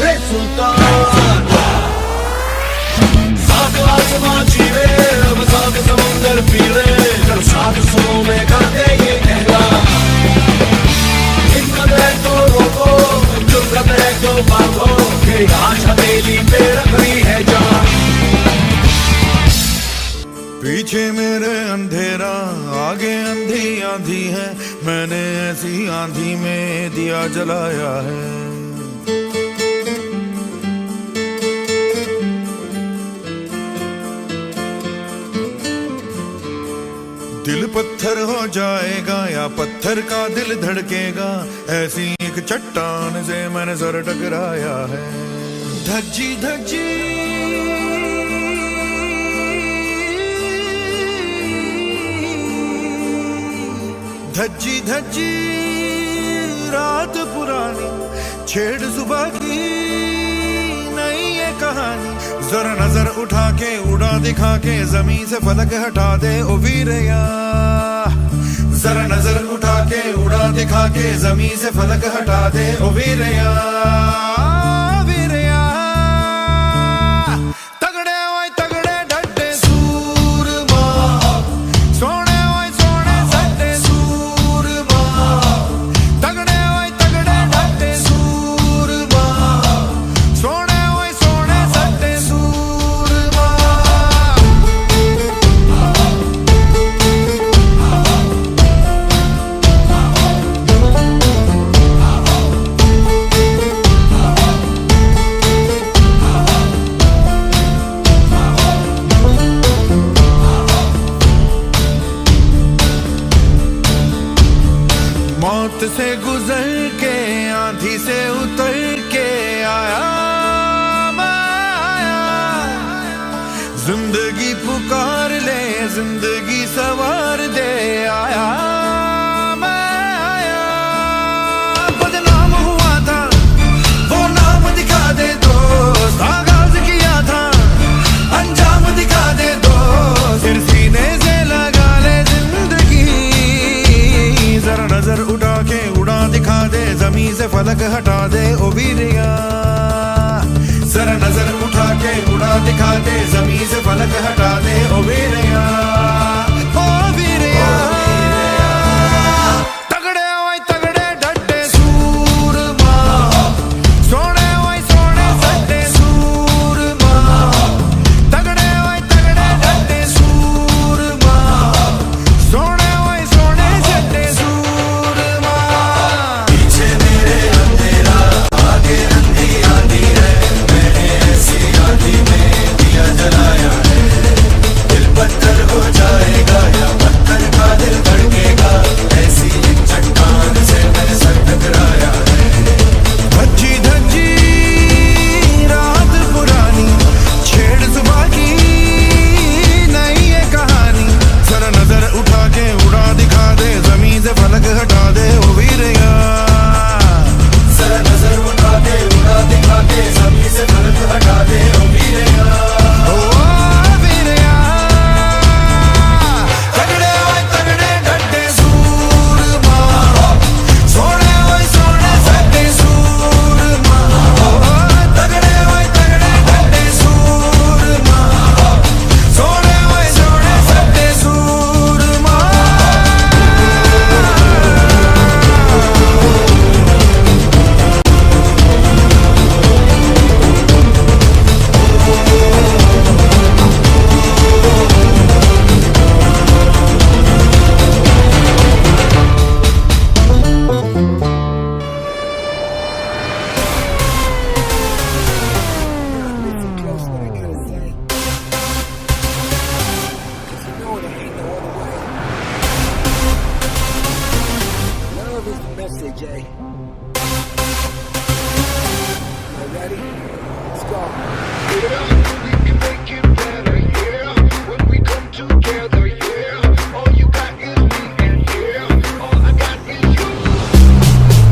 रे सुल्तान। सात आसमां चीरे अब सात समुंदर पीरे चल सात सुरों में गा दे ये कहना। तो रोको जुर्रत है तो बांधो के आज हथेली पे रख रही है जान। पीछे मेरे अंधेरा आगे अंधी आंधी है, मैंने ऐसी आंधी में दिया जलाया है। दिल पत्थर हो जाएगा या पत्थर का दिल धड़केगा, ऐसी एक चट्टान से मैंने सर टकराया है। धज्जी धज्जी धज्जी धज्जी रात पुरानी छेड़ सुबह की नई ये कहानी। जरा नजर उठा के उड़ा दिखा के जमीन से फलक हटा दे ओ वीरया। जरा नजर उठा के उड़ा दिखा के जमीन से फलक हटा दे ओ वीरया। वीरया तगड़े ओए तगड़े डटे सूरमा, सोने ओए सोने सट्टे सूरमा। तगड़े ओए तगड़े डटे सूरमा, सोने ओए सोने सट्टे सूरमा। मौत से गुजर के आंधी से उतर के आया मैं आया। जिंदगी जिंदगी सवार दे आया मैं आया बदनाम हुआ था वो नाम दिखा दे दोस्त आगाज किया था अंजाम दिखा दे दोस्त फिर सीने से लगा ले जिंदगी जरा नजर उठा के उड़ा दिखा दे जमीन से फलक हटा दे ओ वीरिया जरा नजर उठा के उड़ा दिखा दे जमीन से फलक हटा दे ओ वीरिया तगड़े ओए तगड़े डटे सूरमा सोने ओए सोने सट्टे सूरमा तगड़े ओए तगड़े डटे सूरमा सोने ओए सोने सट्टे सूरमा पीछे मेरे अंधेरा आगे अंधी आंधी है मैंने ऐसी आंधी में दिया जलाया है दिल पत्थर हो जाएगा या पत्थर का दिल धड़केगा ऐसी एक चट्टान से मैंने सर टकराया है भज्जी धज्जी रात पुरानी छेड़ सुबह की नई ये कहानी जरा नजर उठा के उड़ा दिखा दे जमीन से फलक हटा दे ओ वीरिया जरा नजर उठा के उड़ा दिखा दे जमीन से फलक हटा दे ओ वीरिया ओ वीरिया तगड़े ओए तगड़े डटे सूरमा सोने ओए सोने सट्टे सूरमा तगड़े ओए तगड़े डटे सूरमा सोने ओए सोने सट्टे सूरमा Love is the message, eh? You ready? Let's go. We can make it better, yeah. When we come together, yeah. All you got is me, and yeah, all I got is you.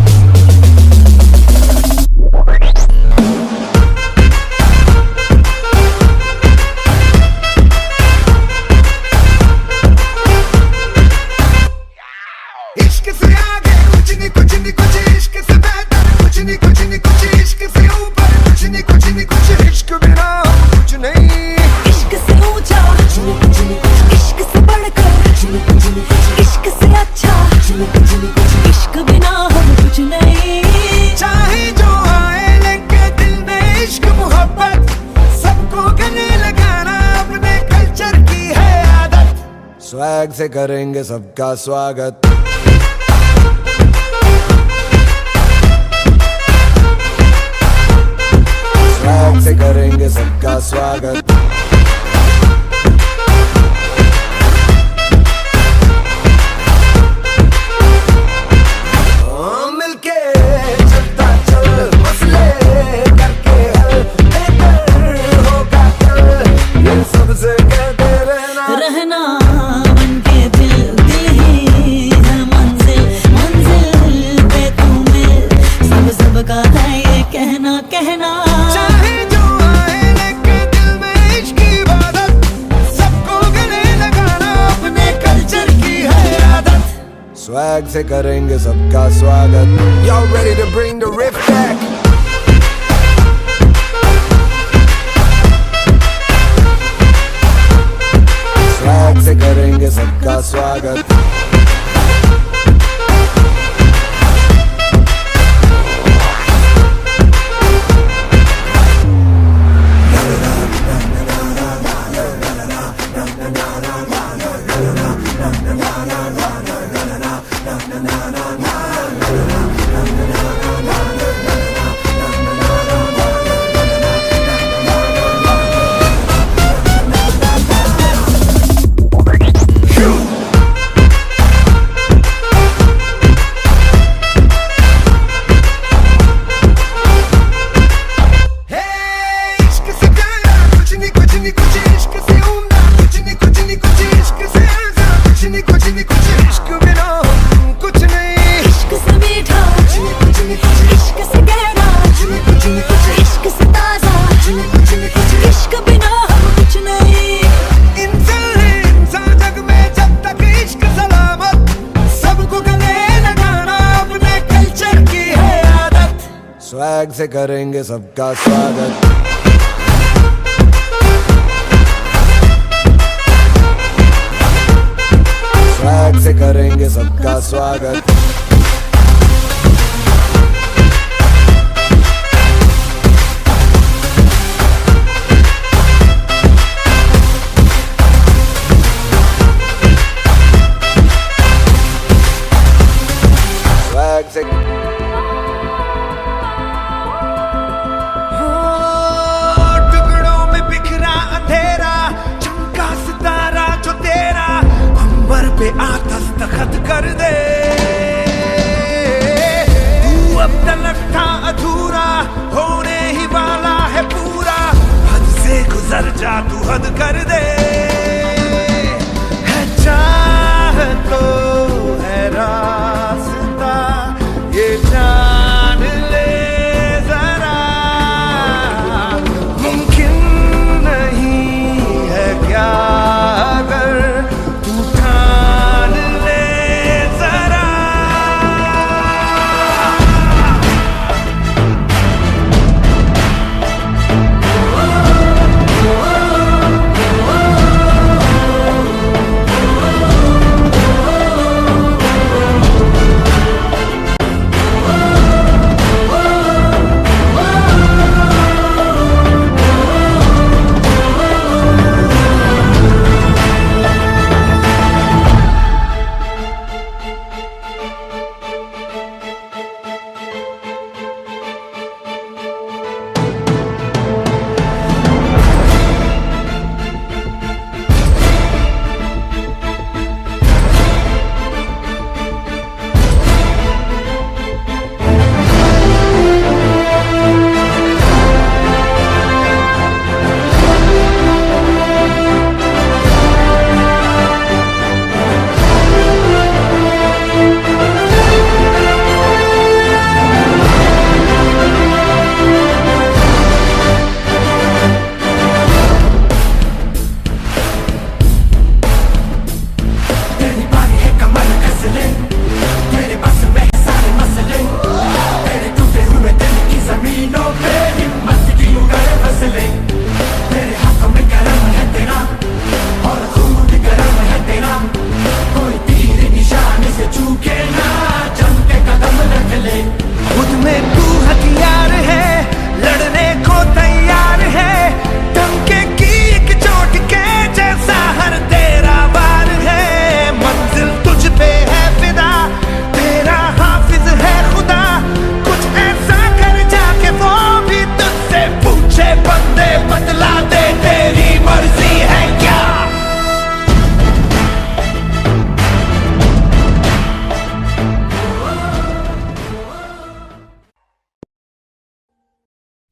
इश्क से आगे कुछ नहीं कुछ नहीं कुछ इश्क से बेहतर कुछ नहीं कुछ नहीं कुछ इश्क से ऊपर कुछ नहीं कुछ नहीं कुछ इश्क बिना कुछ नहीं इश्क से ऊंचा इश्क से बढ़कर इश्क से अच्छा इश्क बिना हम कुछ नहीं चाहे जो आए लेके दिल में इश्क मोहब्बत सबको गले लगाना अपने कल्चर की है आदत स्वैग से करेंगे सबका स्वागत स्वैग से करेंगे सबका स्वागत मिलके चलता चल मसले करके हल बेहतर होगा कल ये सबसे कहते रहना रहना बनके दिल दिल ही है मंजिल मंजिल पे तू मिल सबका है ये कहना कहना चाहे जो आए लेके दिल में इश्क की इबादत सबको गले लगाना अपने कल्चर की है आदत स्वैग से करेंगे सबका स्वागत Y'all ready to bring the riff back swag से करेंगे सबका स्वागत स्वैग से करेंगे सबका स्वागत। स्वैग से करेंगे सबका स्वागत। स्वैग से टुकड़ों में बिखरा अंधेरा, चमका सितारा जो तेरा, अंबर पे आतश दस्तखत कर दे। तू अब तलक था अधूरा, होने ही वाला है पूरा, हद से गुजर जा तू हद कर दे। है चाह तो है रास्ता, ये जान ले जरा, मुमकिन नहीं है क्या अगर तू ठान ले जरा।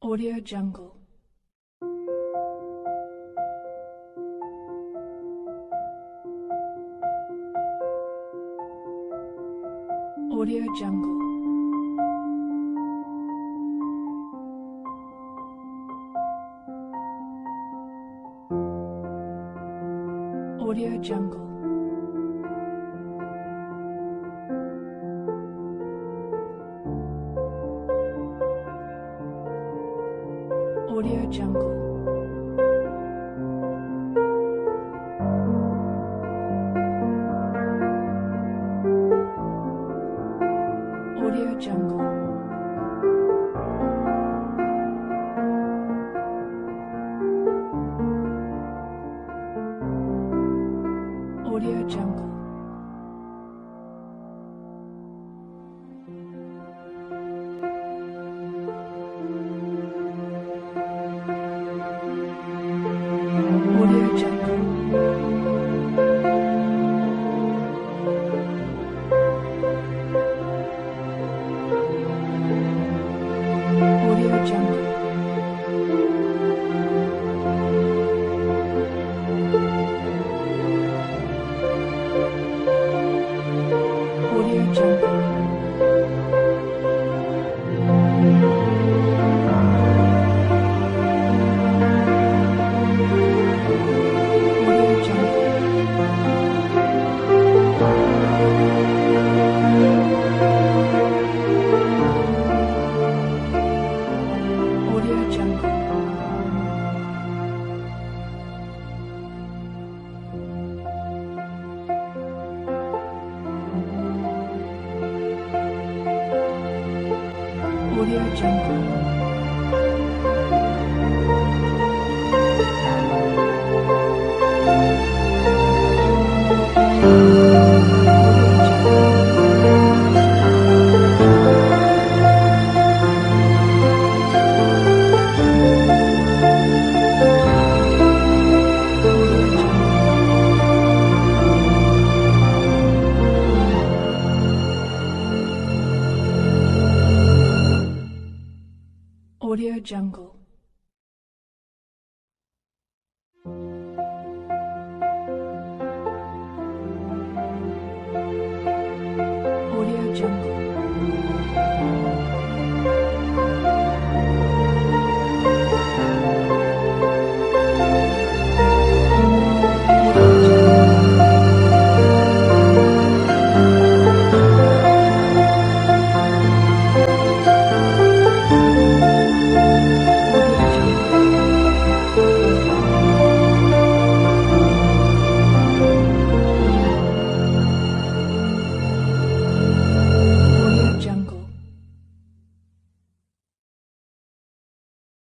Audio Jungle. Audio Jungle. Audio Jungle. Audio Jungle. Audio Jungle. Audio Jungle. Audio Jungle. Audio Jungle. Audio Jungle. Audio Jungle.